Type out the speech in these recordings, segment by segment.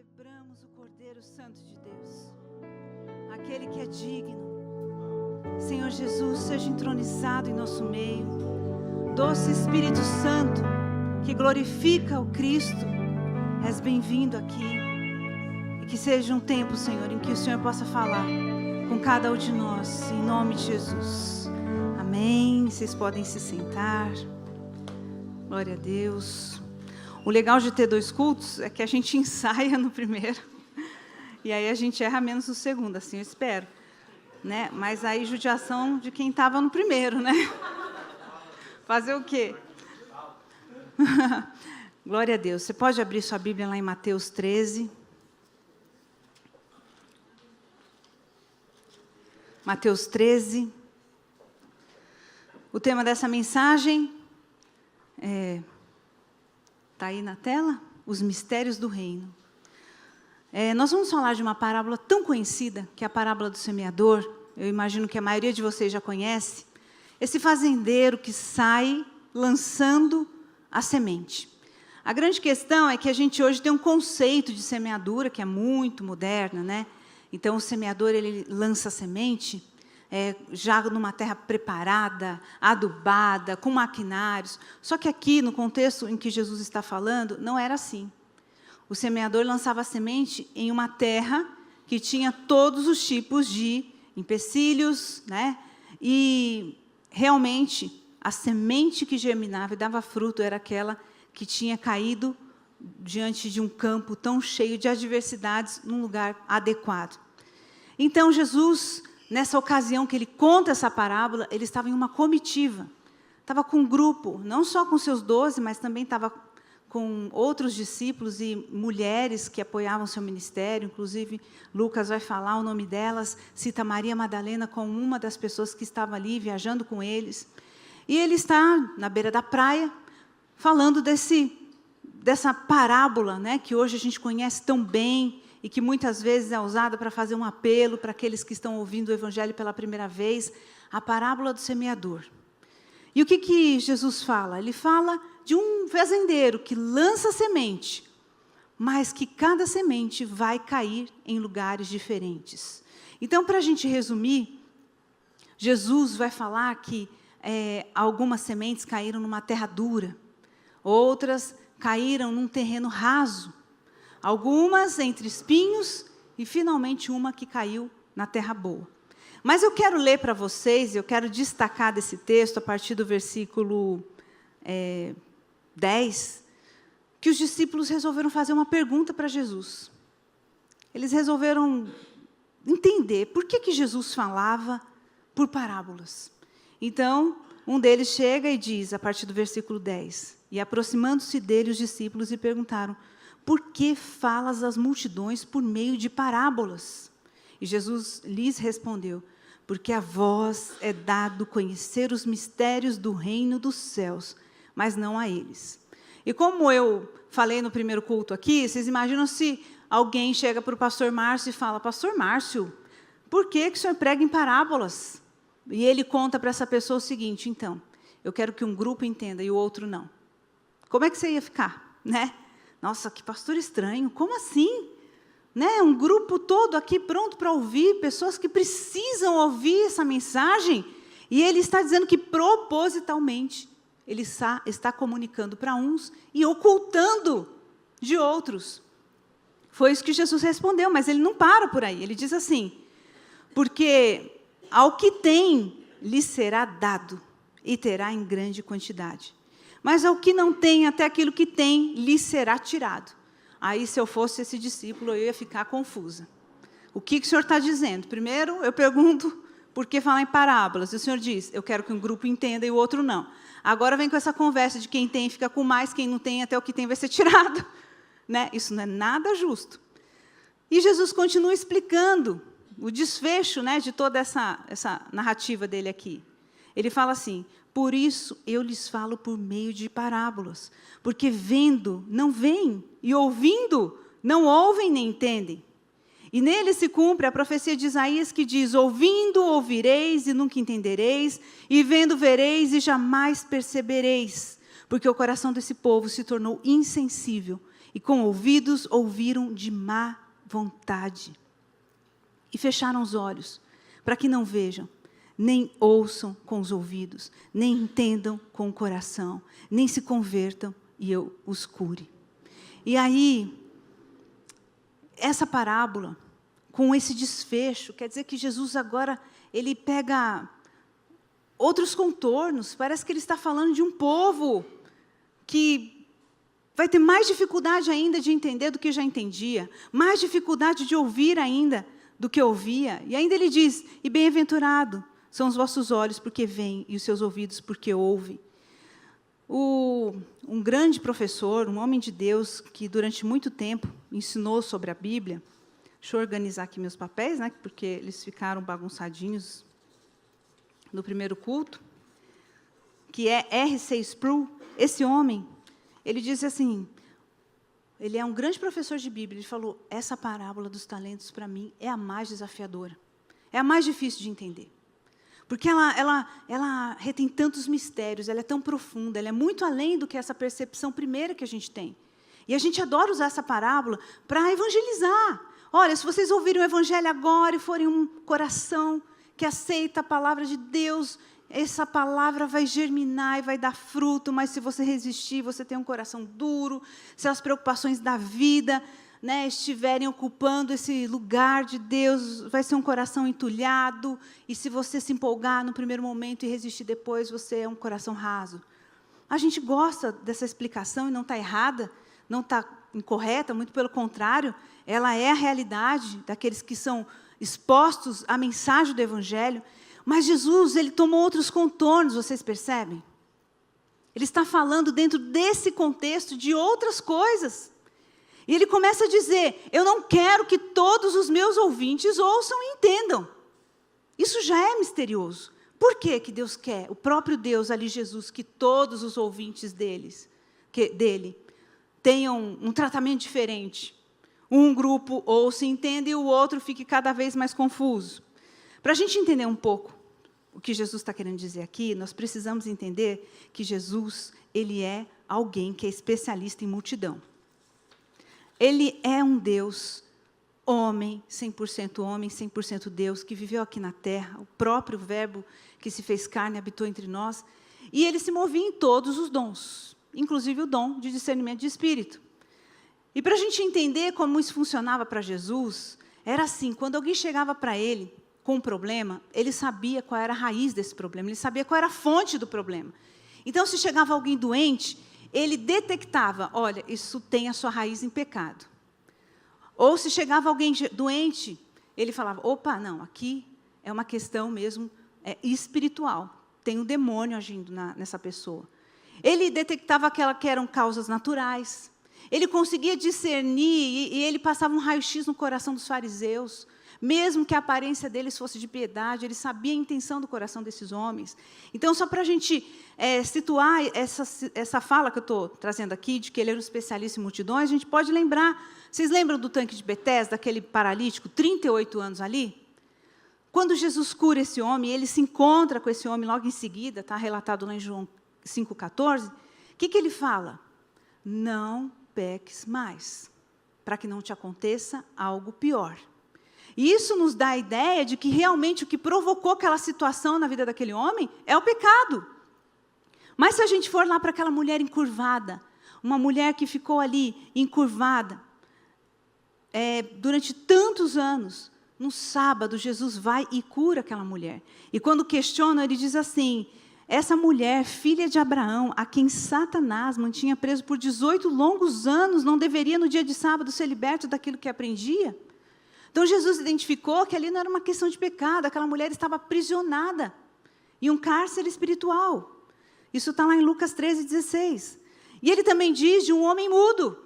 celebramos o Cordeiro Santo de Deus, aquele que é digno. Senhor Jesus, seja entronizado em nosso meio. Doce Espírito Santo, que glorifica o Cristo, és bem-vindo aqui. E que seja um tempo, Senhor, em que o Senhor possa falar com cada um de nós, em nome de Jesus. Amém. Vocês podem se sentar. Glória a Deus. O legal de ter 2 cultos é que a gente ensaia no primeiro e aí a gente erra menos no segundo, assim eu espero, né? Mas aí judiação de quem estava no primeiro, né? Fazer o quê? Glória a Deus. Você pode abrir sua Bíblia lá em Mateus 13. Mateus 13. O tema dessa mensagem está aí na tela? Os mistérios do reino. Nós vamos falar de uma parábola tão conhecida, que é a parábola do semeador. Eu imagino que a maioria de vocês já conhece. Esse fazendeiro que sai lançando a semente. A grande questão é que a gente hoje tem um conceito de semeadura, que é muito moderno, né? Então, o semeador, ele lança a semente já numa terra preparada, adubada, com maquinários. Só que aqui, no contexto em que Jesus está falando, não era assim. O semeador lançava a semente em uma terra que tinha todos os tipos de empecilhos, né? E, realmente, a semente que germinava e dava fruto era aquela que tinha caído diante de um campo tão cheio de adversidades, num lugar adequado. Então, Jesus, nessa ocasião que ele conta essa parábola, ele estava em uma comitiva. Estava com um grupo, não só com seus 12, mas também estava com outros discípulos e mulheres que apoiavam seu ministério. Inclusive, Lucas vai falar o nome delas, cita Maria Madalena como uma das pessoas que estava ali, viajando com eles. E ele está na beira da praia, falando dessa parábola, né, que hoje a gente conhece tão bem, e que muitas vezes é usada para fazer um apelo para aqueles que estão ouvindo o Evangelho pela primeira vez, a parábola do semeador. E o que Jesus fala? Ele fala de um fazendeiro que lança semente, mas que cada semente vai cair em lugares diferentes. Então, para a gente resumir, Jesus vai falar que algumas sementes caíram numa terra dura, outras caíram num terreno raso, algumas entre espinhos e, finalmente, uma que caiu na terra boa. Mas eu quero ler para vocês, eu quero destacar desse texto, a partir do versículo 10, que os discípulos resolveram fazer uma pergunta para Jesus. Eles resolveram entender por que Jesus falava por parábolas. Então, um deles chega e diz, a partir do versículo 10, e aproximando-se dele os discípulos e perguntaram: por que falas às multidões por meio de parábolas? E Jesus lhes respondeu: porque a vós é dado conhecer os mistérios do reino dos céus, mas não a eles. E como eu falei no primeiro culto aqui, vocês imaginam se alguém chega para o pastor Márcio e fala: pastor Márcio, por que o senhor prega em parábolas? E ele conta para essa pessoa o seguinte: então, eu quero que um grupo entenda e o outro não. Como é que você ia ficar, né? Nossa, que pastor estranho, como assim? Né? Um grupo todo aqui pronto para ouvir, pessoas que precisam ouvir essa mensagem, e ele está dizendo que propositalmente ele está comunicando para uns e ocultando de outros. Foi isso que Jesus respondeu, mas ele não para por aí, ele diz assim: porque ao que tem lhe será dado e terá em grande quantidade. Mas ao que não tem, até aquilo que tem, lhe será tirado. Aí, se eu fosse esse discípulo, eu ia ficar confusa. O que o senhor está dizendo? Primeiro, eu pergunto, por que falar em parábolas? E o senhor diz, eu quero que um grupo entenda e o outro não. Agora vem com essa conversa de quem tem fica com mais, quem não tem, até o que tem vai ser tirado. Né? Isso não é nada justo. E Jesus continua explicando o desfecho, né, de toda essa narrativa dele aqui. Ele fala assim: por isso eu lhes falo por meio de parábolas, porque vendo não veem, e ouvindo não ouvem nem entendem. E nele se cumpre a profecia de Isaías que diz: ouvindo ouvireis e nunca entendereis, e vendo vereis e jamais percebereis, porque o coração desse povo se tornou insensível, e com ouvidos ouviram de má vontade. E fecharam os olhos, para que não vejam, nem ouçam com os ouvidos, nem entendam com o coração, nem se convertam e eu os cure. E aí, essa parábola, com esse desfecho, quer dizer que Jesus agora, ele pega outros contornos. Parece que ele está falando de um povo que vai ter mais dificuldade ainda de entender do que já entendia, mais dificuldade de ouvir ainda do que ouvia. E ainda ele diz, e bem-aventurado são os vossos olhos porque veem, e os seus ouvidos porque ouvem. Um grande professor, um homem de Deus, que durante muito tempo ensinou sobre a Bíblia, deixa eu organizar aqui meus papéis, né, porque eles ficaram bagunçadinhos no primeiro culto, que é R.C. Sproul. Esse homem, ele disse assim, ele é um grande professor de Bíblia, ele falou, essa parábola dos talentos, para mim, é a mais desafiadora, é a mais difícil de entender. Porque ela retém tantos mistérios, ela é tão profunda, ela é muito além do que essa percepção primeira que a gente tem. E a gente adora usar essa parábola para evangelizar. Olha, se vocês ouvirem o evangelho agora e forem um coração que aceita a palavra de Deus, essa palavra vai germinar e vai dar fruto, mas se você resistir, você tem um coração duro, se as preocupações da vida, né, estiverem ocupando esse lugar de Deus, vai ser um coração entulhado, e se você se empolgar no primeiro momento e resistir depois, você é um coração raso. A gente gosta dessa explicação e não está errada, não está incorreta, muito pelo contrário, ela é a realidade daqueles que são expostos à mensagem do Evangelho, mas Jesus, ele tomou outros contornos, vocês percebem? Ele está falando dentro desse contexto de outras coisas. E ele começa a dizer, eu não quero que todos os meus ouvintes ouçam e entendam. Isso já é misterioso. Por que que Deus quer, o próprio Deus ali, Jesus, que todos os ouvintes dele tenham um tratamento diferente? Um grupo ouça e entenda e o outro fique cada vez mais confuso. Para a gente entender um pouco o que Jesus está querendo dizer aqui, nós precisamos entender que Jesus, ele é alguém que é especialista em multidão. Ele é um Deus, homem, 100% Deus, que viveu aqui na terra, o próprio Verbo que se fez carne, habitou entre nós, e ele se movia em todos os dons, inclusive o dom de discernimento de espírito. E para a gente entender como isso funcionava para Jesus, era assim, quando alguém chegava para ele com um problema, ele sabia qual era a raiz desse problema, ele sabia qual era a fonte do problema. Então, se chegava alguém doente, ele detectava, olha, isso tem a sua raiz em pecado. Ou se chegava alguém doente, ele falava, opa, não, aqui é uma questão mesmo espiritual. Tem um demônio agindo nessa pessoa. Ele detectava aquela que eram causas naturais. Ele conseguia discernir e ele passava um raio-x no coração dos fariseus. Mesmo que a aparência deles fosse de piedade, ele sabia a intenção do coração desses homens. Então, só para a gente situar essa fala que eu estou trazendo aqui, de que ele era um especialista em multidões, a gente pode lembrar, vocês lembram do tanque de Betesda, daquele paralítico, 38 anos ali? Quando Jesus cura esse homem, ele se encontra com esse homem logo em seguida, está relatado lá em João 5,14, o que ele fala? Não peques mais, para que não te aconteça algo pior. E isso nos dá a ideia de que realmente o que provocou aquela situação na vida daquele homem é o pecado. Mas se a gente for lá para aquela mulher encurvada, uma mulher que ficou ali encurvada durante tantos anos, no sábado Jesus vai e cura aquela mulher. E quando questiona, ele diz assim, essa mulher, filha de Abraão, a quem Satanás mantinha preso por 18 longos anos, não deveria no dia de sábado ser liberta daquilo que aprendia? Então, Jesus identificou que ali não era uma questão de pecado, aquela mulher estava aprisionada em um cárcere espiritual. Isso está lá em Lucas 13,16. E ele também diz de um homem mudo,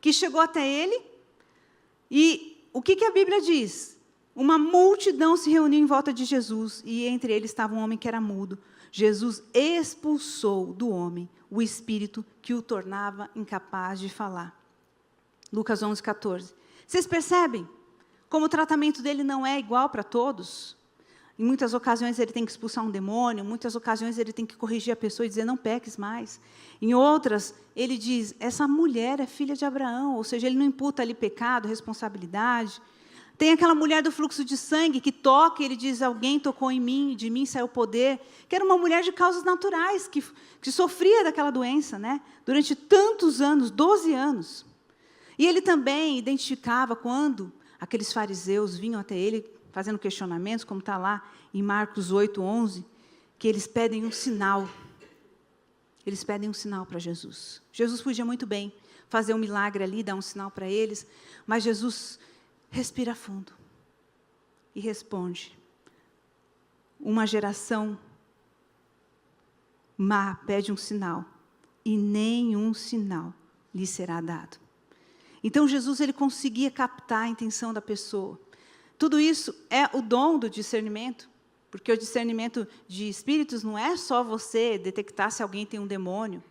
que chegou até ele, e o que a Bíblia diz? Uma multidão se reuniu em volta de Jesus, e entre eles estava um homem que era mudo. Jesus expulsou do homem o espírito que o tornava incapaz de falar. Lucas 11,14. Vocês percebem como o tratamento dele não é igual para todos? Em muitas ocasiões ele tem que expulsar um demônio, em muitas ocasiões ele tem que corrigir a pessoa e dizer, não peques mais. Em outras, ele diz, essa mulher é filha de Abraão, ou seja, ele não imputa ali pecado, responsabilidade. Tem aquela mulher do fluxo de sangue que toca e ele diz, alguém tocou em mim, de mim saiu poder, que era uma mulher de causas naturais, que sofria daquela doença, né? Durante tantos anos, 12 anos. E ele também identificava quando aqueles fariseus vinham até ele, fazendo questionamentos, como está lá em Marcos 8, 11, que eles pedem um sinal. Eles pedem um sinal para Jesus. Jesus podia muito bem fazer um milagre ali, dar um sinal para eles, mas Jesus respira fundo e responde. Uma geração má pede um sinal, e nenhum sinal lhe será dado. Então, Jesus ele conseguia captar a intenção da pessoa. Tudo isso é o dom do discernimento, porque o discernimento de espíritos não é só você detectar se alguém tem um demônio.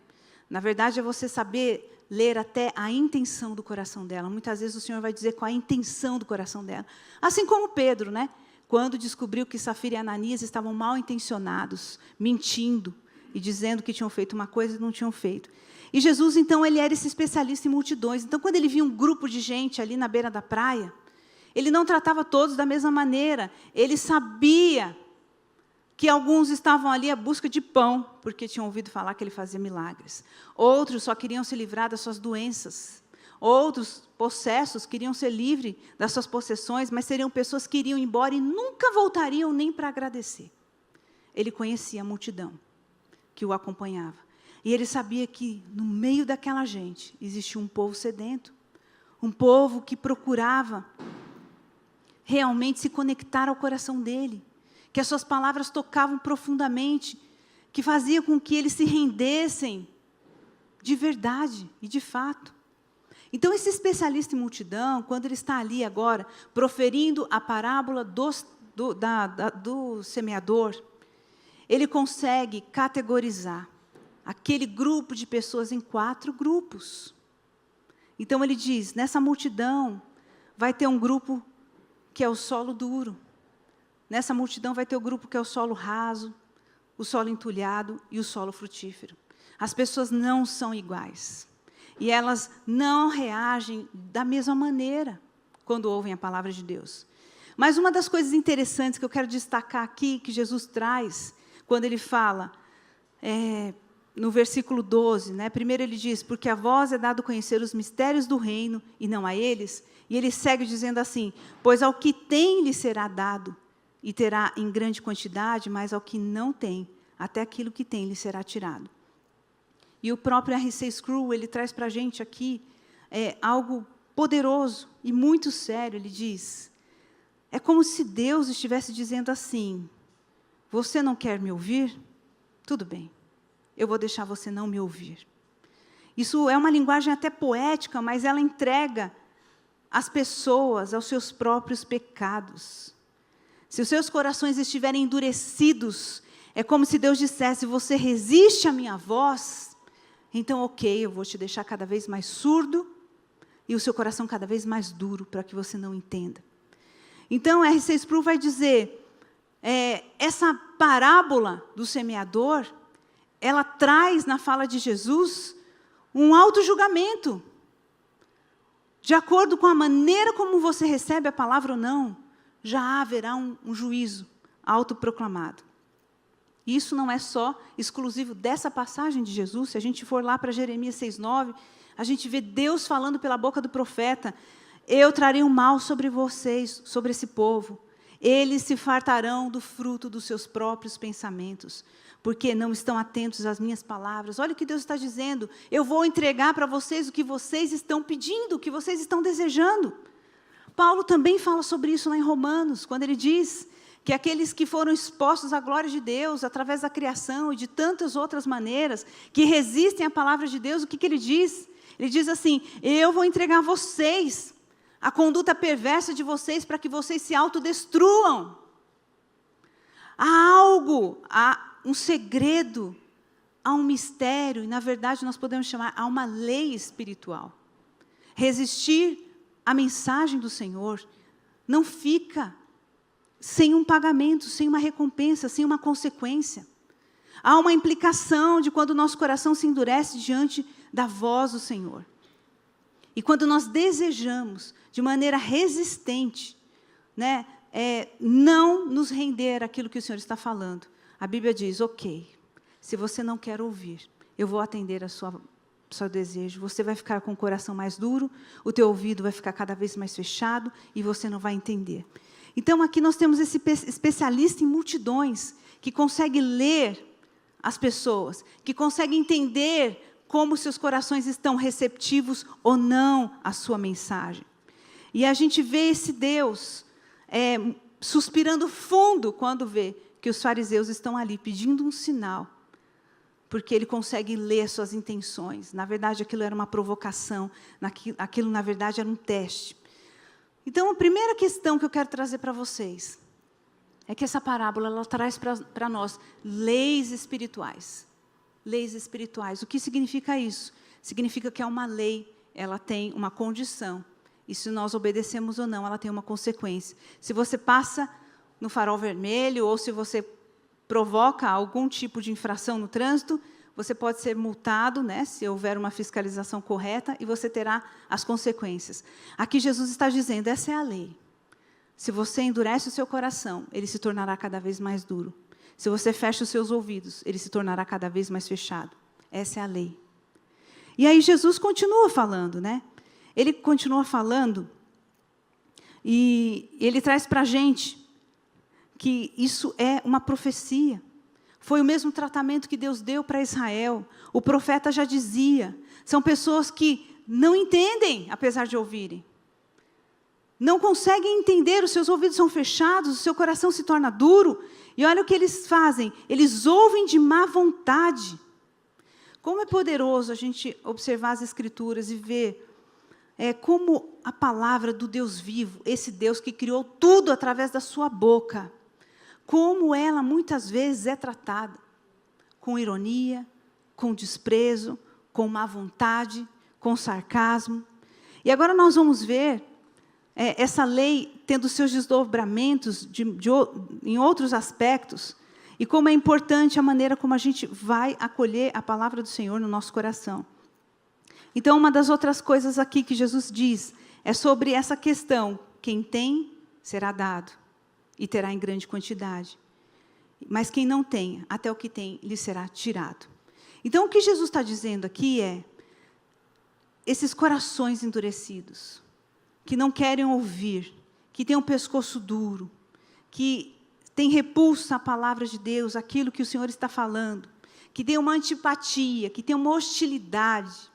Na verdade, é você saber ler até a intenção do coração dela. Muitas vezes o Senhor vai dizer qual é a intenção do coração dela. Assim como Pedro, né? Quando descobriu que Safira e Ananias estavam mal intencionados, mentindo e dizendo que tinham feito uma coisa e não tinham feito. E Jesus, então, ele era esse especialista em multidões. Então, quando ele via um grupo de gente ali na beira da praia, ele não tratava todos da mesma maneira. Ele sabia que alguns estavam ali à busca de pão, porque tinham ouvido falar que ele fazia milagres. Outros só queriam se livrar das suas doenças. Outros, possessos, queriam ser livres das suas possessões, mas seriam pessoas que iriam embora e nunca voltariam nem para agradecer. Ele conhecia a multidão que o acompanhava. E ele sabia que, no meio daquela gente, existia um povo sedento, um povo que procurava realmente se conectar ao coração dele, que as suas palavras tocavam profundamente, que fazia com que eles se rendessem de verdade e de fato. Então, esse especialista em multidão, quando ele está ali agora, proferindo a parábola do semeador, ele consegue categorizar aquele grupo de pessoas em 4 grupos. Então, ele diz, nessa multidão, vai ter um grupo que é o solo duro. Nessa multidão vai ter o grupo que é o solo raso, o solo entulhado e o solo frutífero. As pessoas não são iguais. E elas não reagem da mesma maneira quando ouvem a palavra de Deus. Mas uma das coisas interessantes que eu quero destacar aqui, que Jesus traz, quando ele fala, no versículo 12, né? Primeiro ele diz, porque a vós é dado conhecer os mistérios do reino, e não a eles. E ele segue dizendo assim, pois ao que tem lhe será dado, e terá em grande quantidade, mas ao que não tem, até aquilo que tem lhe será tirado. E o próprio R.C. Sproul, ele traz para a gente aqui algo poderoso e muito sério. Ele diz, é como se Deus estivesse dizendo assim, você não quer me ouvir? Tudo bem, eu vou deixar você não me ouvir. Isso é uma linguagem até poética, mas ela entrega as pessoas aos seus próprios pecados. Se os seus corações estiverem endurecidos, é como se Deus dissesse, você resiste à minha voz, então ok, eu vou te deixar cada vez mais surdo e o seu coração cada vez mais duro, para que você não entenda. Então, R.C. Sproul vai dizer, essa parábola do semeador, ela traz na fala de Jesus um auto-julgamento. De acordo com a maneira como você recebe a palavra ou não, já haverá um juízo autoproclamado. Isso não é só exclusivo dessa passagem de Jesus. Se a gente for lá para Jeremias 6,9, a gente vê Deus falando pela boca do profeta, eu trarei um mal sobre vocês, sobre esse povo. Eles se fartarão do fruto dos seus próprios pensamentos, porque não estão atentos às minhas palavras. Olha o que Deus está dizendo, eu vou entregar para vocês o que vocês estão pedindo, o que vocês estão desejando. Paulo também fala sobre isso lá em Romanos, quando ele diz que aqueles que foram expostos à glória de Deus, através da criação e de tantas outras maneiras, que resistem à palavra de Deus, o que ele diz? Ele diz assim, eu vou entregar a vocês a conduta perversa de vocês, para que vocês se autodestruam. Há algo, há um segredo, há um mistério, e na verdade nós podemos chamar, há uma lei espiritual. Resistir à mensagem do Senhor não fica sem um pagamento, sem uma recompensa, sem uma consequência. Há uma implicação de quando o nosso coração se endurece diante da voz do Senhor. E quando nós desejamos, de maneira resistente, né, não nos render àquilo que o Senhor está falando, a Bíblia diz, ok, se você não quer ouvir, eu vou atender ao seu desejo, você vai ficar com o coração mais duro, o teu ouvido vai ficar cada vez mais fechado e você não vai entender. Então, aqui nós temos esse especialista em multidões, que consegue ler as pessoas, que consegue entender como seus corações estão receptivos ou não à sua mensagem. E a gente vê esse Deus suspirando fundo quando vê que os fariseus estão ali pedindo um sinal, porque ele consegue ler suas intenções. Na verdade, aquilo era uma provocação, aquilo, na verdade, era um teste. Então, a primeira questão que eu quero trazer para vocês é que essa parábola ela traz para nós leis espirituais. Leis espirituais. O que significa isso? Significa que é uma lei, ela tem uma condição. E se nós obedecemos ou não, ela tem uma consequência. Se você passa no farol vermelho ou se você provoca algum tipo de infração no trânsito, você pode ser multado, né, se houver uma fiscalização correta, e você terá as consequências. Aqui Jesus está dizendo, essa é a lei. Se você endurece o seu coração, ele se tornará cada vez mais duro. Se você fecha os seus ouvidos, ele se tornará cada vez mais fechado. Essa é a lei. E aí Jesus continua falando, né? Ele continua falando e ele traz para a gente que isso é uma profecia. Foi o mesmo tratamento que Deus deu para Israel. O profeta já dizia, são pessoas que não entendem, apesar de ouvirem. Não conseguem entender, os seus ouvidos são fechados, o seu coração se torna duro. E olha o que eles fazem, eles ouvem de má vontade. Como é poderoso a gente observar as Escrituras e ver como a palavra do Deus vivo, esse Deus que criou tudo através da sua boca, como ela muitas vezes é tratada, com ironia, com desprezo, com má vontade, com sarcasmo. E agora nós vamos ver essa lei tendo seus desdobramentos em outros aspectos, e como é importante a maneira como a gente vai acolher a palavra do Senhor no nosso coração. Então, uma das outras coisas aqui que Jesus diz é sobre essa questão, quem tem, será dado, e terá em grande quantidade. Mas quem não tem, até o que tem, lhe será tirado. Então, o que Jesus está dizendo aqui é, esses corações endurecidos, que não querem ouvir, que têm um pescoço duro, que têm repulsa à palavra de Deus, aquilo que o Senhor está falando, que tem uma antipatia, que tem uma hostilidade,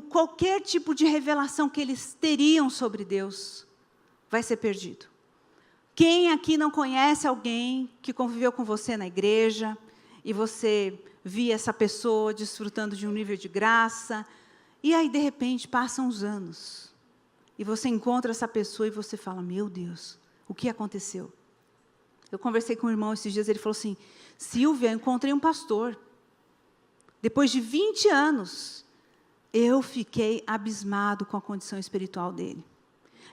qualquer tipo de revelação que eles teriam sobre Deus, vai ser perdido. Quem aqui não conhece alguém que conviveu com você na igreja, e você via essa pessoa desfrutando de um nível de graça, e aí, de repente, passam os anos, e você encontra essa pessoa e você fala, meu Deus, o que aconteceu? Eu conversei com um irmão esses dias, ele falou assim, Silvia, eu encontrei um pastor. Depois de 20 anos, eu fiquei abismado com a condição espiritual dele.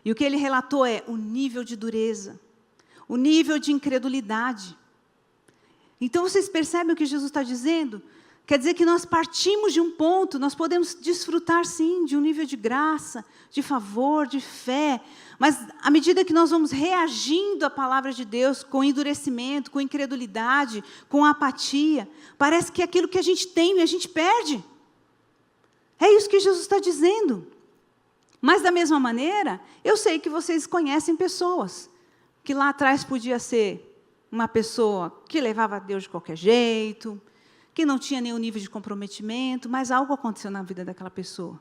E o que ele relatou é o nível de dureza, o nível de incredulidade. Então, vocês percebem o que Jesus está dizendo? Quer dizer que nós partimos de um ponto, nós podemos desfrutar, sim, de um nível de graça, de favor, de fé, mas à medida que nós vamos reagindo à palavra de Deus, com endurecimento, com incredulidade, com apatia, parece que aquilo que a gente tem, a gente perde. É isso que Jesus está dizendo. Mas, da mesma maneira, eu sei que vocês conhecem pessoas, que lá atrás podia ser uma pessoa que levava a Deus de qualquer jeito, que não tinha nenhum nível de comprometimento, mas algo aconteceu na vida daquela pessoa.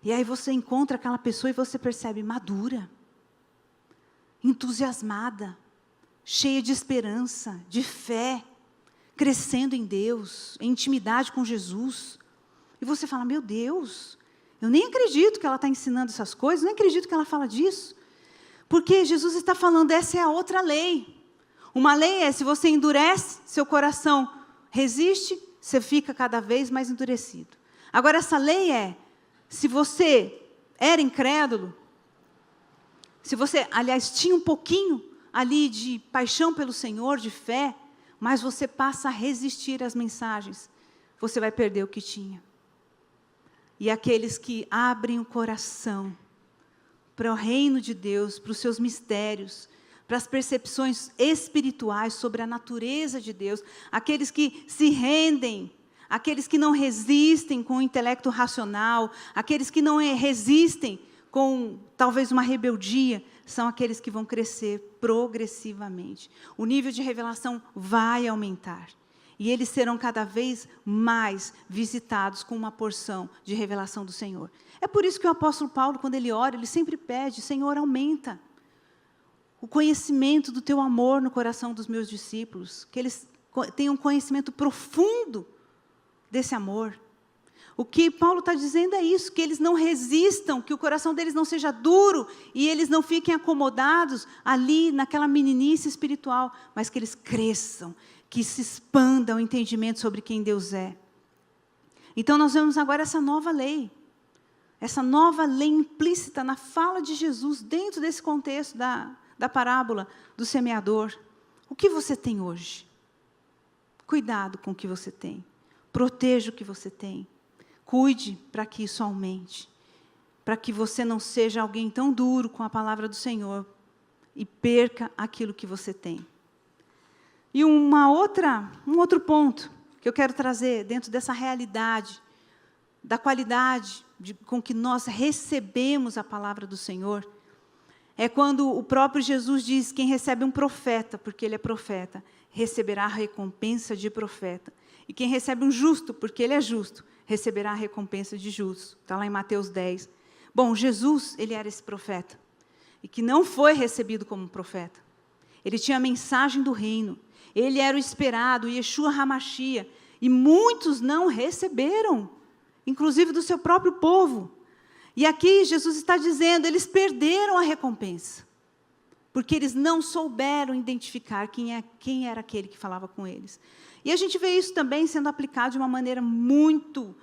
E aí você encontra aquela pessoa e você percebe madura, entusiasmada, cheia de esperança, de fé, crescendo em Deus, em intimidade com Jesus. E você fala, meu Deus, eu nem acredito que ela está ensinando essas coisas, nem acredito que ela fala disso. Porque Jesus está falando, essa é a outra lei. Uma lei é, se você endurece, seu coração resiste, você fica cada vez mais endurecido. Agora, essa lei é, se você era incrédulo, se você, aliás, tinha um pouquinho ali de paixão pelo Senhor, de fé, mas você passa a resistir às mensagens, você vai perder o que tinha. E aqueles que abrem o coração para o reino de Deus, para os seus mistérios, para as percepções espirituais sobre a natureza de Deus, aqueles que se rendem, aqueles que não resistem com o intelecto racional, aqueles que não resistem com talvez uma rebeldia, são aqueles que vão crescer progressivamente. O nível de revelação vai aumentar. E eles serão cada vez mais visitados com uma porção de revelação do Senhor. É por isso que o apóstolo Paulo, quando ele ora, ele sempre pede: Senhor, aumenta o conhecimento do teu amor no coração dos meus discípulos, que eles tenham um conhecimento profundo desse amor. O que Paulo está dizendo é isso, que eles não resistam, que o coração deles não seja duro e eles não fiquem acomodados ali naquela meninice espiritual, mas que eles cresçam, que se expanda o entendimento sobre quem Deus é. Então nós vemos agora essa nova lei implícita na fala de Jesus, dentro desse contexto da parábola do semeador. O que você tem hoje? Cuidado com o que você tem, proteja o que você tem, cuide para que isso aumente, para que você não seja alguém tão duro com a palavra do Senhor e perca aquilo que você tem. E um outro ponto que eu quero trazer dentro dessa realidade, da qualidade com que nós recebemos a palavra do Senhor, é quando o próprio Jesus diz: quem recebe um profeta, porque ele é profeta, receberá a recompensa de profeta. E quem recebe um justo, porque ele é justo, receberá a recompensa de justo. Está lá em Mateus 10. Bom, Jesus, ele era esse profeta, e que não foi recebido como profeta. Ele tinha a mensagem do reino. Ele era o esperado, Yeshua HaMashiach, e muitos não receberam, inclusive do seu próprio povo. E aqui Jesus está dizendo, eles perderam a recompensa, porque eles não souberam identificar quem era aquele que falava com eles. E a gente vê isso também sendo aplicado de uma maneira muito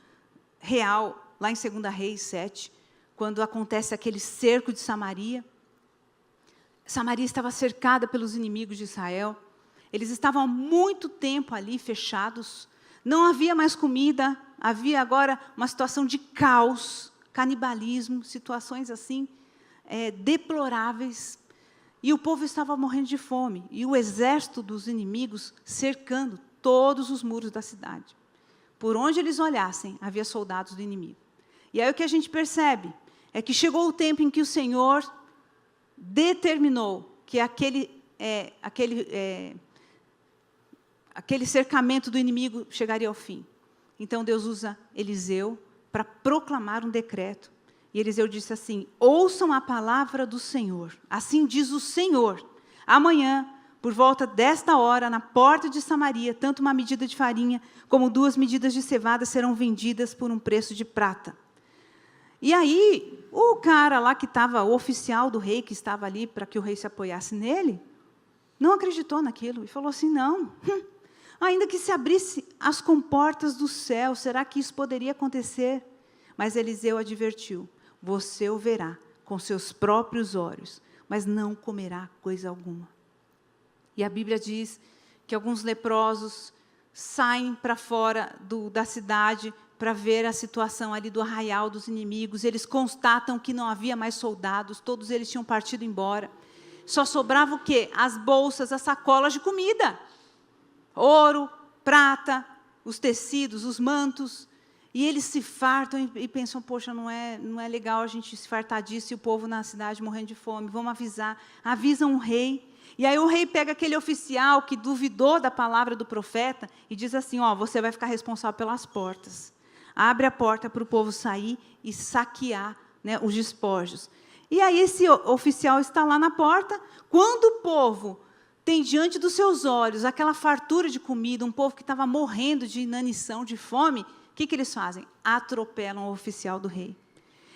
real, lá em 2 Reis 7, quando acontece aquele cerco de Samaria. Samaria estava cercada pelos inimigos de Israel. Eles estavam há muito tempo ali fechados, não havia mais comida, havia agora uma situação de caos, canibalismo, situações assim, deploráveis, e o povo estava morrendo de fome, e o exército dos inimigos cercando todos os muros da cidade. Por onde eles olhassem, havia soldados do inimigo. E aí o que a gente percebe é que chegou o tempo em que o Senhor determinou que aquele cercamento do inimigo chegaria ao fim. Então Deus usa Eliseu para proclamar um decreto. E Eliseu disse assim: ouçam a palavra do Senhor. Assim diz o Senhor: amanhã, por volta desta hora, na porta de Samaria, tanto uma medida de farinha como 2 medidas de cevada serão vendidas por um preço de prata. E aí, o cara lá que estava, o oficial do rei, que estava ali para que o rei se apoiasse nele, não acreditou naquilo e falou assim: não, ainda que se abrisse as comportas do céu, será que isso poderia acontecer? Mas Eliseu advertiu: você o verá com seus próprios olhos, mas não comerá coisa alguma. E a Bíblia diz que alguns leprosos saem para fora da cidade para ver a situação ali do arraial dos inimigos. Eles constatam que não havia mais soldados, todos eles tinham partido embora. Só sobrava o quê? As bolsas, as sacolas de comida. Ouro, prata, os tecidos, os mantos. E eles se fartam e pensam: poxa, não é legal a gente se fartar disso e o povo na cidade morrendo de fome. Vamos avisar. Avisam o rei. E aí o rei pega aquele oficial que duvidou da palavra do profeta e diz assim: você vai ficar responsável pelas portas. Abre a porta para o povo sair e saquear, né, os despojos. E aí esse oficial está lá na porta. Quando o povo tem diante dos seus olhos aquela fartura de comida, um povo que estava morrendo de inanição, de fome, o que eles fazem? Atropelam o oficial do rei.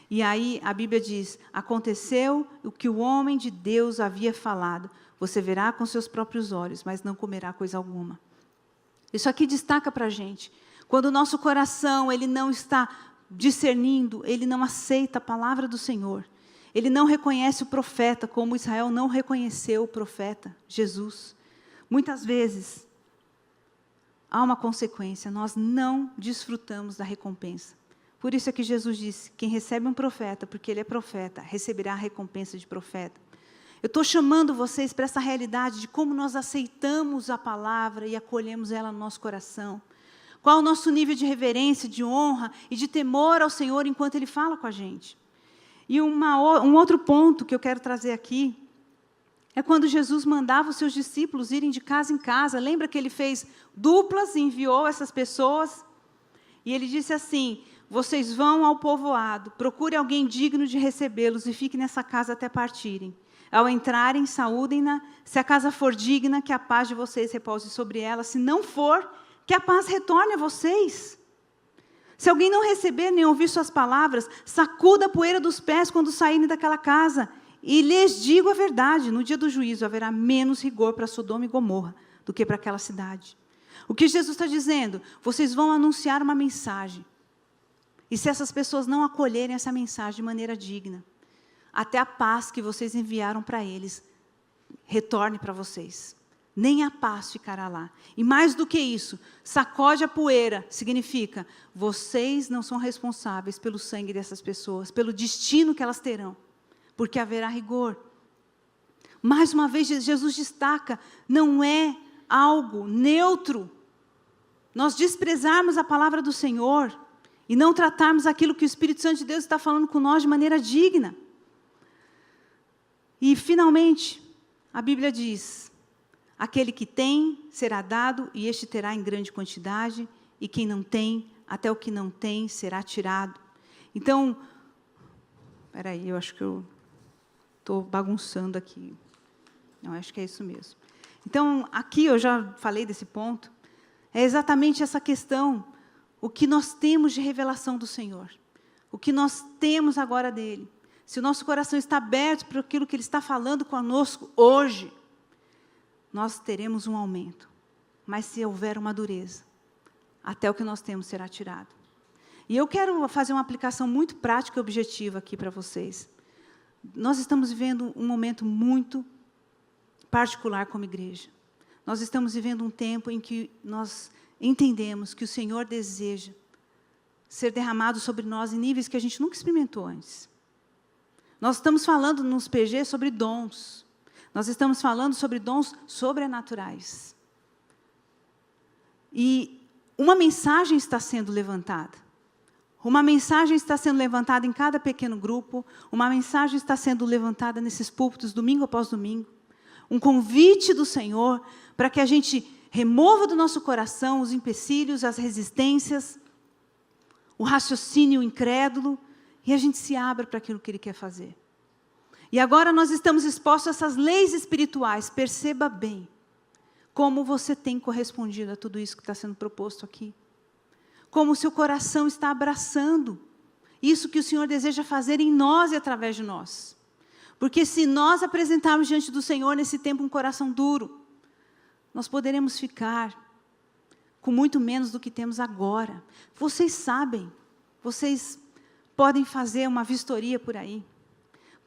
E aí a Bíblia diz: aconteceu o que o homem de Deus havia falado: você verá com seus próprios olhos, mas não comerá coisa alguma. Isso aqui destaca para a gente. Quando o nosso coração ele não está discernindo, ele não aceita a palavra do Senhor, Ele não reconhece o profeta, como Israel não reconheceu o profeta, Jesus. Muitas vezes, há uma consequência, nós não desfrutamos da recompensa. Por isso é que Jesus disse, quem recebe um profeta, porque ele é profeta, receberá a recompensa de profeta. Eu estou chamando vocês para essa realidade de como nós aceitamos a palavra e acolhemos ela no nosso coração. Qual o nosso nível de reverência, de honra e de temor ao Senhor enquanto Ele fala com a gente. E um outro ponto que eu quero trazer aqui, é quando Jesus mandava os seus discípulos irem de casa em casa. Lembra que Ele fez duplas e enviou essas pessoas? E Ele disse assim, vocês vão ao povoado, procure alguém digno de recebê-los e fiquem nessa casa até partirem. Ao entrarem, saúdem-na. Se a casa for digna, que a paz de vocês repouse sobre ela. Se não for, que a paz retorne a vocês. Se alguém não receber nem ouvir suas palavras, sacuda a poeira dos pés quando saírem daquela casa. E lhes digo a verdade, no dia do juízo haverá menos rigor para Sodoma e Gomorra do que para aquela cidade. O que Jesus está dizendo? Vocês vão anunciar uma mensagem. E se essas pessoas não acolherem essa mensagem de maneira digna, até a paz que vocês enviaram para eles retorne para vocês. Nem a paz ficará lá. E mais do que isso, sacode a poeira, significa, vocês não são responsáveis pelo sangue dessas pessoas, pelo destino que elas terão, porque haverá rigor. Mais uma vez, Jesus destaca, não é algo neutro. Nós desprezarmos a palavra do Senhor e não tratarmos aquilo que o Espírito Santo de Deus está falando com nós de maneira digna. E, finalmente, a Bíblia diz, aquele que tem, será dado, e este terá em grande quantidade, e quem não tem, até o que não tem, será tirado. Então, espera aí, eu acho que eu estou bagunçando aqui. Não, acho que é isso mesmo. Então, aqui eu já falei desse ponto, é exatamente essa questão, o que nós temos de revelação do Senhor, o que nós temos agora dEle. Se o nosso coração está aberto para aquilo que Ele está falando conosco hoje, nós teremos um aumento. Mas se houver uma dureza, até o que nós temos será tirado. E eu quero fazer uma aplicação muito prática e objetiva aqui para vocês. Nós estamos vivendo um momento muito particular como igreja. Nós estamos vivendo um tempo em que nós entendemos que o Senhor deseja ser derramado sobre nós em níveis que a gente nunca experimentou antes. Nós estamos falando nos PG sobre dons. Nós estamos falando sobre dons sobrenaturais. E uma mensagem está sendo levantada. Uma mensagem está sendo levantada em cada pequeno grupo. Uma mensagem está sendo levantada nesses púlpitos, domingo após domingo. Um convite do Senhor para que a gente remova do nosso coração os empecilhos, as resistências, o raciocínio incrédulo, e a gente se abra para aquilo que Ele quer fazer. E agora nós estamos expostos a essas leis espirituais. Perceba bem como você tem correspondido a tudo isso que está sendo proposto aqui. Como o seu coração está abraçando isso que o Senhor deseja fazer em nós e através de nós. Porque se nós apresentarmos diante do Senhor nesse tempo um coração duro, nós poderemos ficar com muito menos do que temos agora. Vocês sabem, vocês podem fazer uma vistoria por aí.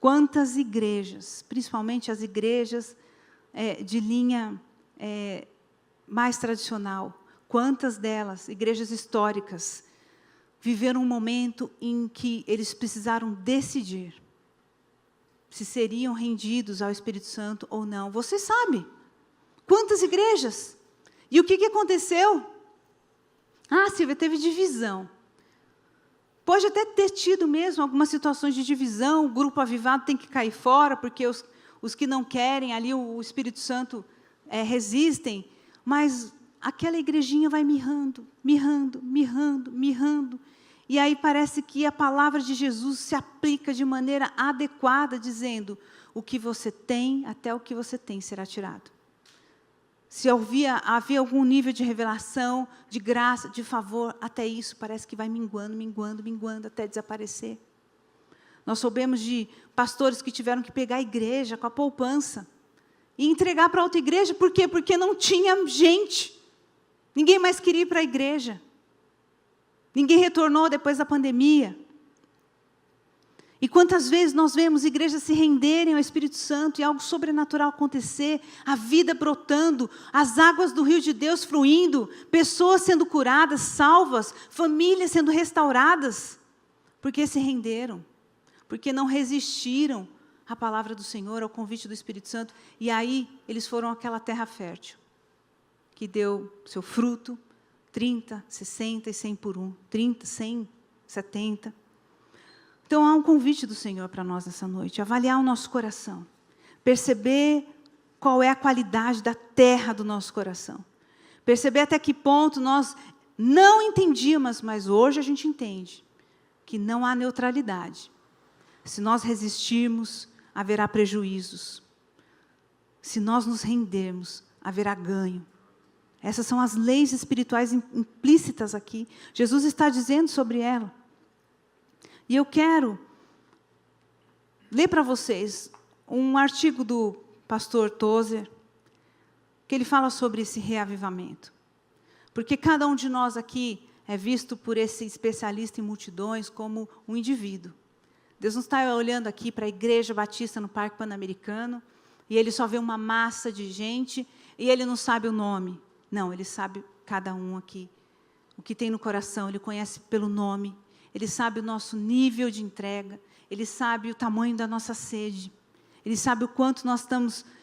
Quantas igrejas, principalmente as igrejas de linha mais tradicional, quantas delas, igrejas históricas, viveram um momento em que eles precisaram decidir se seriam rendidos ao Espírito Santo ou não. Você sabe, quantas igrejas? E o que aconteceu? Ah, Silvia, teve divisão. Pode até ter tido mesmo algumas situações de divisão, o grupo avivado tem que cair fora, porque os que não querem, ali o Espírito Santo resistem, mas aquela igrejinha vai mirrando, e aí parece que a palavra de Jesus se aplica de maneira adequada, dizendo, o que você tem, até o que você tem será tirado. Se havia algum nível de revelação, de graça, de favor, até isso parece que vai minguando, até desaparecer. Nós soubemos de pastores que tiveram que pegar a igreja com a poupança e entregar para outra igreja. Por quê? Porque não tinha gente. Ninguém mais queria ir para a igreja. Ninguém retornou depois da pandemia. E quantas vezes nós vemos igrejas se renderem ao Espírito Santo e algo sobrenatural acontecer, a vida brotando, as águas do rio de Deus fluindo, pessoas sendo curadas, salvas, famílias sendo restauradas, porque se renderam, porque não resistiram à palavra do Senhor, ao convite do Espírito Santo, e aí eles foram àquela terra fértil, que deu seu fruto, 30, 60 e 100 por um, 30, 100, 70. Então, há um convite do Senhor para nós nessa noite, avaliar o nosso coração, perceber qual é a qualidade da terra do nosso coração, perceber até que ponto nós não entendíamos, mas hoje a gente entende, que não há neutralidade. Se nós resistirmos, haverá prejuízos. Se nós nos rendermos, haverá ganho. Essas são as leis espirituais implícitas aqui. Jesus está dizendo sobre ela. E eu quero ler para vocês um artigo do pastor Tozer, que ele fala sobre esse reavivamento. Porque cada um de nós aqui é visto por esse especialista em multidões como um indivíduo. Deus não está olhando aqui para a Igreja Batista no Parque Pan-Americano, e Ele só vê uma massa de gente, e Ele não sabe o nome. Não, Ele sabe cada um aqui. O que tem no coração, Ele conhece pelo nome. Ele sabe o nosso nível de entrega, Ele sabe o tamanho da nossa sede, Ele sabe o quanto nós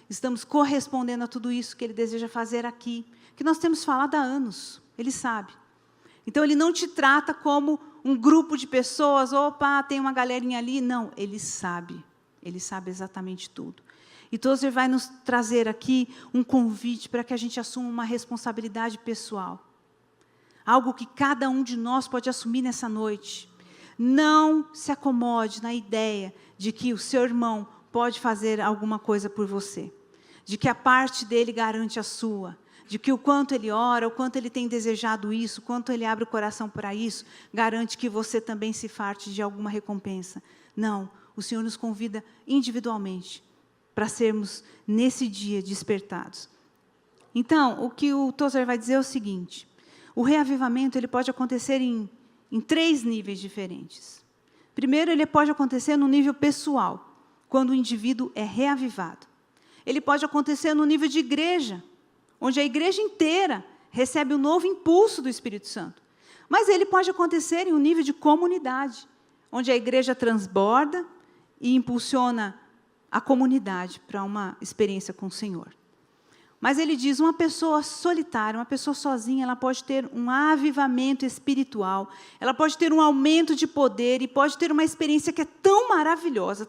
estamos correspondendo a tudo isso que Ele deseja fazer aqui, que nós temos falado há anos, Ele sabe. Então, Ele não te trata como um grupo de pessoas, opa, tem uma galerinha ali, não, Ele sabe exatamente tudo. E Tozer vai nos trazer aqui um convite para que a gente assuma uma responsabilidade pessoal. Algo que cada um de nós pode assumir nessa noite. Não se acomode na ideia de que o seu irmão pode fazer alguma coisa por você. De que a parte dele garante a sua. De que o quanto ele ora, o quanto ele tem desejado isso, o quanto ele abre o coração para isso, garante que você também se farte de alguma recompensa. Não, o Senhor nos convida individualmente para sermos, nesse dia, despertados. Então, o que o Tozer vai dizer é o seguinte: o reavivamento ele pode acontecer em 3 níveis diferentes. Primeiro, ele pode acontecer no nível pessoal, quando o indivíduo é reavivado. Ele pode acontecer no nível de igreja, onde a igreja inteira recebe um novo impulso do Espírito Santo. Mas ele pode acontecer em um nível de comunidade, onde a igreja transborda e impulsiona a comunidade para uma experiência com o Senhor. Mas ele diz, uma pessoa solitária, uma pessoa sozinha, ela pode ter um avivamento espiritual, ela pode ter um aumento de poder e pode ter uma experiência que é tão maravilhosa,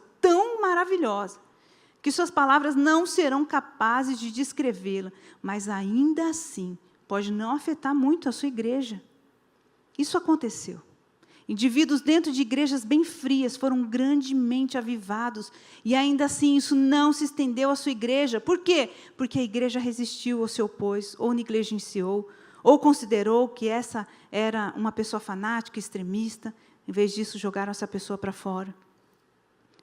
que suas palavras não serão capazes de descrevê-la, mas ainda assim pode não afetar muito a sua igreja. Isso aconteceu. Indivíduos dentro de igrejas bem frias foram grandemente avivados, e ainda assim isso não se estendeu à sua igreja. Por quê? Porque a igreja resistiu ou se opôs, ou negligenciou, ou considerou que essa era uma pessoa fanática, extremista, em vez disso jogaram essa pessoa para fora.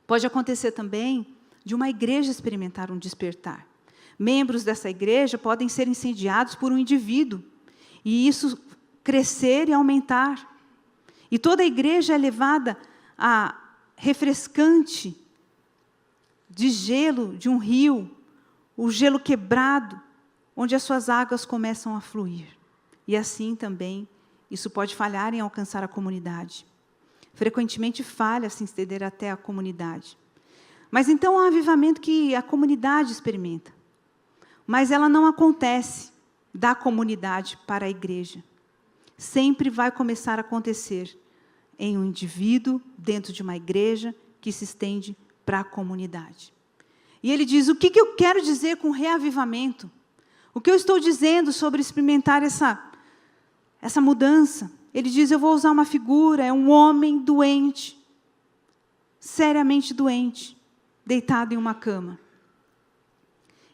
Pode acontecer também de uma igreja experimentar um despertar. Membros dessa igreja podem ser incendiados por um indivíduo, e isso crescer e aumentar. E toda a igreja é levada a refrescante de gelo de um rio, o gelo quebrado, onde as suas águas começam a fluir. E assim também, isso pode falhar em alcançar a comunidade. Frequentemente falha se estender até a comunidade. Mas então há um avivamento que a comunidade experimenta. Mas ela não acontece da comunidade para a igreja. Sempre vai começar a acontecer em um indivíduo, dentro de uma igreja, que se estende para a comunidade. E ele diz, o que eu quero dizer com reavivamento? O que eu estou dizendo sobre experimentar essa mudança? Ele diz, eu vou usar uma figura, é um homem doente, seriamente doente, deitado em uma cama.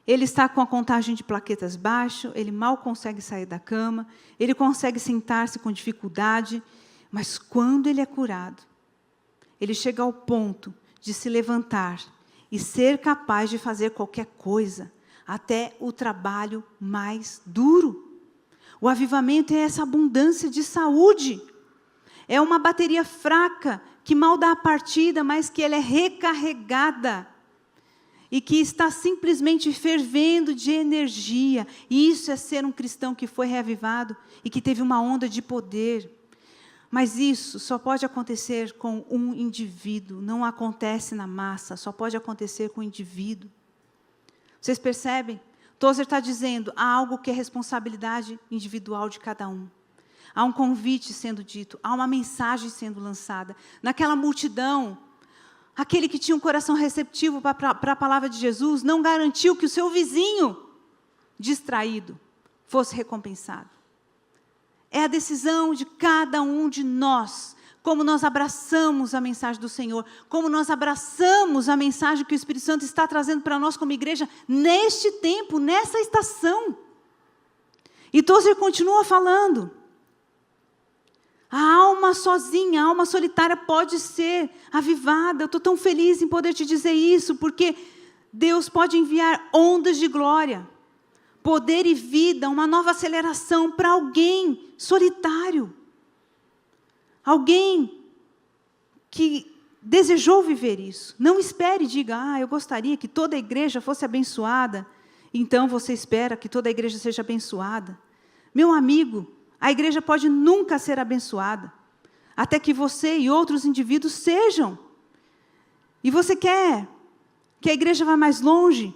Ele está com a contagem de plaquetas baixa, ele mal consegue sair da cama, ele consegue sentar-se com dificuldade, mas quando ele é curado, ele chega ao ponto de se levantar e ser capaz de fazer qualquer coisa, até o trabalho mais duro. O avivamento é essa abundância de saúde. É uma bateria fraca que mal dá a partida, mas que ela é recarregada e que está simplesmente fervendo de energia. E isso é ser um cristão que foi reavivado e que teve uma onda de poder. Mas isso só pode acontecer com um indivíduo, não acontece na massa, só pode acontecer com o indivíduo. Vocês percebem? Tozer está dizendo, há algo que é responsabilidade individual de cada um. Há um convite sendo dito, há uma mensagem sendo lançada. Naquela multidão, aquele que tinha um coração receptivo para a palavra de Jesus, não garantiu que o seu vizinho, distraído, fosse recompensado. É a decisão de cada um de nós, como nós abraçamos a mensagem do Senhor, como nós abraçamos a mensagem que o Espírito Santo está trazendo para nós como igreja, neste tempo, nessa estação. E Tozer continua falando, a alma sozinha, a alma solitária pode ser avivada. Eu estou tão feliz em poder te dizer isso, porque Deus pode enviar ondas de glória, poder e vida, uma nova aceleração para alguém solitário. Alguém que desejou viver isso. Não espere e diga, eu gostaria que toda a igreja fosse abençoada. Então você espera que toda a igreja seja abençoada. Meu amigo, a igreja pode nunca ser abençoada, até que você e outros indivíduos sejam. E você quer que a igreja vá mais longe,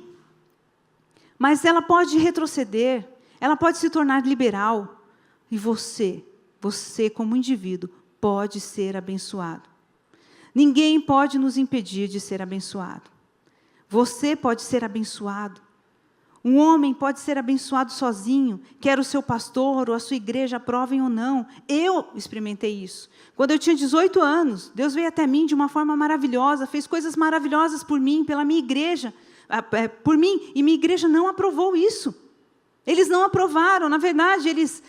mas ela pode retroceder, ela pode se tornar liberal, e você como indivíduo, pode ser abençoado. Ninguém pode nos impedir de ser abençoado. Você pode ser abençoado. Um homem pode ser abençoado sozinho, quer o seu pastor ou a sua igreja aprovem ou não. Eu experimentei isso. Quando eu tinha 18 anos, Deus veio até mim de uma forma maravilhosa, fez coisas maravilhosas por mim, pela minha igreja, por mim, e minha igreja não aprovou isso. Eles não aprovaram, na verdade, eles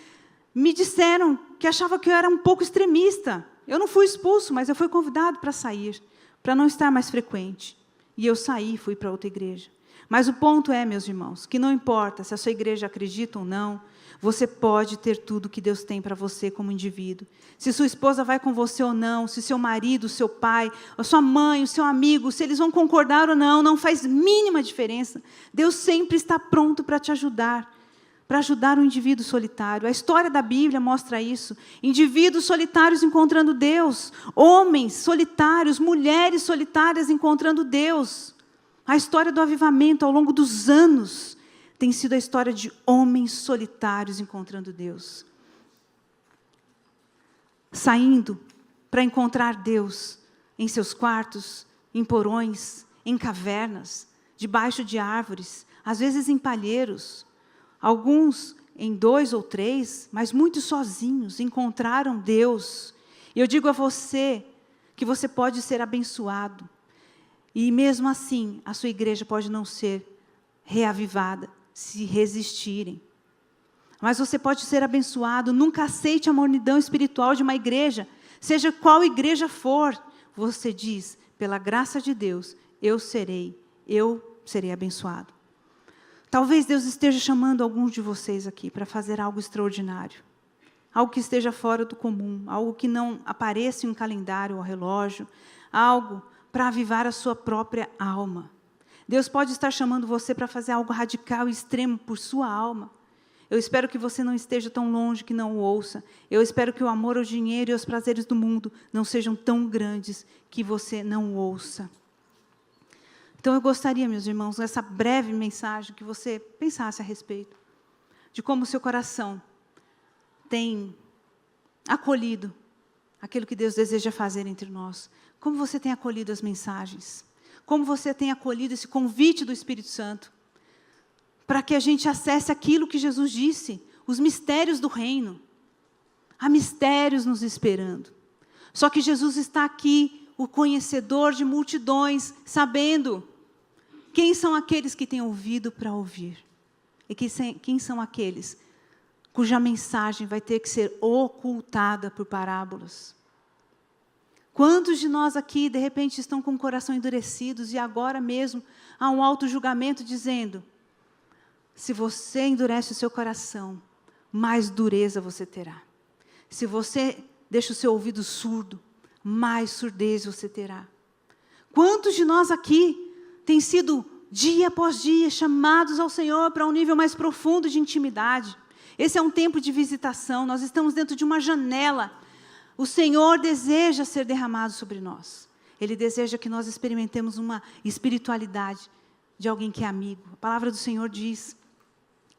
me disseram que achavam que eu era um pouco extremista. Eu não fui expulso, mas eu fui convidado para sair, para não estar mais frequente. E eu saí e fui para outra igreja. Mas o ponto é, meus irmãos, que não importa se a sua igreja acredita ou não, você pode ter tudo que Deus tem para você como indivíduo. Se sua esposa vai com você ou não, se seu marido, seu pai, a sua mãe, o seu amigo, se eles vão concordar ou não, não faz mínima diferença. Deus sempre está pronto para te ajudar, para ajudar o indivíduo solitário. A história da Bíblia mostra isso. Indivíduos solitários encontrando Deus, homens solitários, mulheres solitárias encontrando Deus. A história do avivamento ao longo dos anos tem sido a história de homens solitários encontrando Deus. Saindo para encontrar Deus em seus quartos, em porões, em cavernas, debaixo de árvores, às vezes em palheiros. Alguns em 2 ou 3, mas muitos sozinhos encontraram Deus. E eu digo a você que você pode ser abençoado. E mesmo assim, a sua igreja pode não ser reavivada, se resistirem. Mas você pode ser abençoado. Nunca aceite a mornidão espiritual de uma igreja, seja qual igreja for. Você diz, pela graça de Deus, eu serei abençoado. Talvez Deus esteja chamando alguns de vocês aqui para fazer algo extraordinário. Algo que esteja fora do comum, algo que não apareça em um calendário ou relógio, algo para avivar a sua própria alma. Deus pode estar chamando você para fazer algo radical e extremo por sua alma. Eu espero que você não esteja tão longe que não o ouça. Eu espero que o amor ao dinheiro e aos prazeres do mundo não sejam tão grandes que você não o ouça. Então eu gostaria, meus irmãos, nessa breve mensagem, que você pensasse a respeito de como o seu coração tem acolhido aquilo que Deus deseja fazer entre nós. Como você tem acolhido as mensagens? Como você tem acolhido esse convite do Espírito Santo? Para que a gente acesse aquilo que Jesus disse, os mistérios do reino. Há mistérios nos esperando. Só que Jesus está aqui, o conhecedor de multidões, sabendo quem são aqueles que têm ouvido para ouvir. E quem são aqueles cuja mensagem vai ter que ser ocultada por parábolas. Quantos de nós aqui, de repente, estão com o coração endurecidos e agora mesmo há um auto-julgamento dizendo, se você endurece o seu coração, mais dureza você terá. Se você deixa o seu ouvido surdo, mais surdez você terá. Quantos de nós aqui têm sido, dia após dia, chamados ao Senhor para um nível mais profundo de intimidade? Esse é um tempo de visitação, nós estamos dentro de uma janela. O Senhor deseja ser derramado sobre nós. Ele deseja que nós experimentemos uma espiritualidade de alguém que é amigo. A palavra do Senhor diz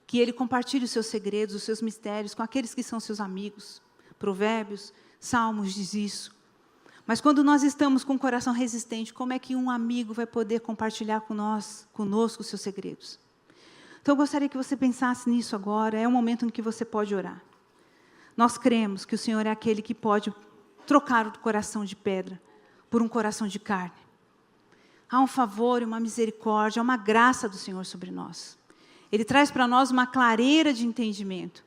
que Ele compartilha os seus segredos, os seus mistérios com aqueles que são seus amigos. Provérbios, Salmos diz isso. Mas quando nós estamos com o coração resistente, como é que um amigo vai poder compartilhar conosco os seus segredos? Então eu gostaria que você pensasse nisso agora, é o momento em que você pode orar. Nós cremos que o Senhor é aquele que pode trocar o coração de pedra por um coração de carne. Há um favor e uma misericórdia, há uma graça do Senhor sobre nós. Ele traz para nós uma clareira de entendimento.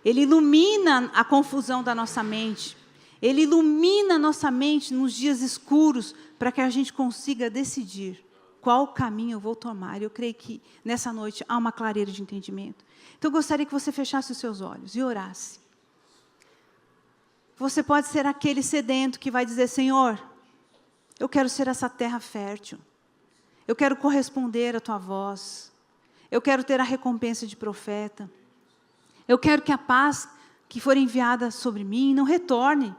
Ele ilumina a confusão da nossa mente. Ele ilumina a nossa mente nos dias escuros para que a gente consiga decidir qual caminho eu vou tomar. Eu creio que nessa noite há uma clareira de entendimento. Então eu gostaria que você fechasse os seus olhos e orasse. Você pode ser aquele sedento que vai dizer: Senhor, eu quero ser essa terra fértil. Eu quero corresponder à tua voz. Eu quero ter a recompensa de profeta. Eu quero que a paz que for enviada sobre mim não retorne,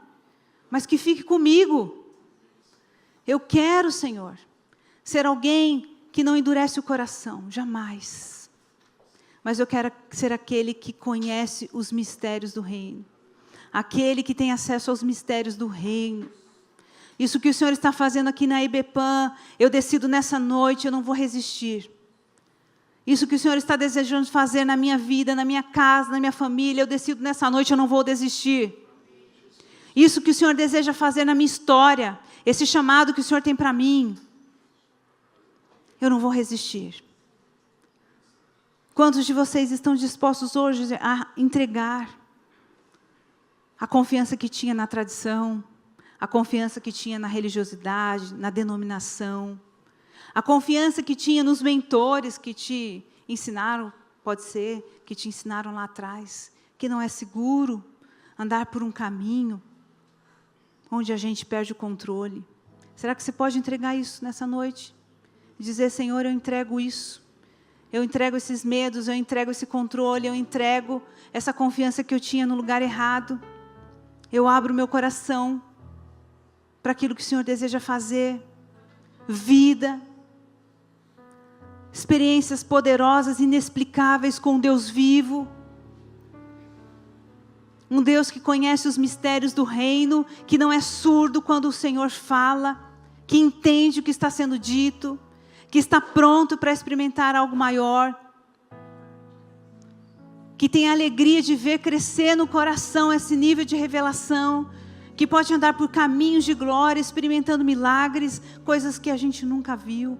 mas que fique comigo. Eu quero, Senhor, ser alguém que não endurece o coração, jamais. Mas eu quero ser aquele que conhece os mistérios do reino. Aquele que tem acesso aos mistérios do reino. Isso que o Senhor está fazendo aqui na IBPAM, eu decido nessa noite, eu não vou resistir. Isso que o Senhor está desejando fazer na minha vida, na minha casa, na minha família, eu decido nessa noite, eu não vou desistir. Isso que o Senhor deseja fazer na minha história, esse chamado que o Senhor tem para mim, eu não vou resistir. Quantos de vocês estão dispostos hoje a entregar a confiança que tinha na tradição, a confiança que tinha na religiosidade, na denominação, a confiança que tinha nos mentores que te ensinaram, pode ser, que te ensinaram lá atrás, que não é seguro andar por um caminho onde a gente perde o controle. Será que você pode entregar isso nessa noite? Dizer: Senhor, eu entrego isso. Eu entrego esses medos, eu entrego esse controle, eu entrego essa confiança que eu tinha no lugar errado. Eu abro meu coração para aquilo que o Senhor deseja fazer. Vida, experiências poderosas, inexplicáveis com Deus vivo. Um Deus que conhece os mistérios do reino, que não é surdo quando o Senhor fala, que entende o que está sendo dito, que está pronto para experimentar algo maior, que tem a alegria de ver crescer no coração esse nível de revelação, que pode andar por caminhos de glória, experimentando milagres, coisas que a gente nunca viu.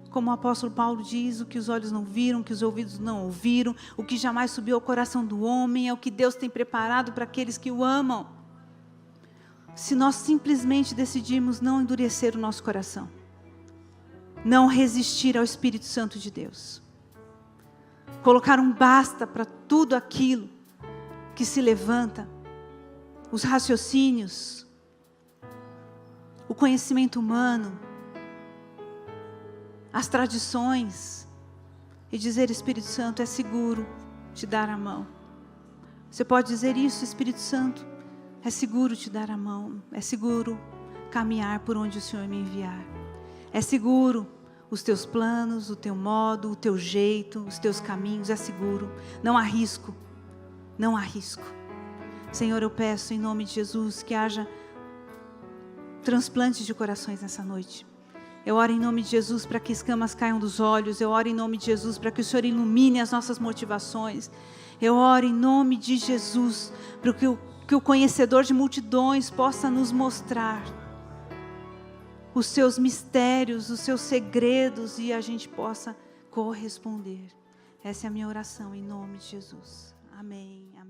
Como o apóstolo Paulo diz: o que os olhos não viram, o que os ouvidos não ouviram, o que jamais subiu ao coração do homem, é o que Deus tem preparado para aqueles que o amam. Se nós simplesmente decidirmos não endurecer o nosso coração, não resistir ao Espírito Santo de Deus, colocar um basta para tudo aquilo que se levanta, os raciocínios, o conhecimento humano, as tradições, e dizer: Espírito Santo, é seguro te dar a mão. Você pode dizer isso: Espírito Santo, é seguro te dar a mão, é seguro caminhar por onde o Senhor me enviar, é seguro os teus planos, o teu modo, o teu jeito, os teus caminhos, é seguro, não há risco, não há risco. Senhor, eu peço em nome de Jesus que haja transplantes de corações nessa noite. Eu oro em nome de Jesus para que escamas caiam dos olhos. Eu oro em nome de Jesus para que o Senhor ilumine as nossas motivações. Eu oro em nome de Jesus para que o conhecedor de multidões possa nos mostrar os seus mistérios, os seus segredos, e a gente possa corresponder. Essa é a minha oração em nome de Jesus. Amém. Amém.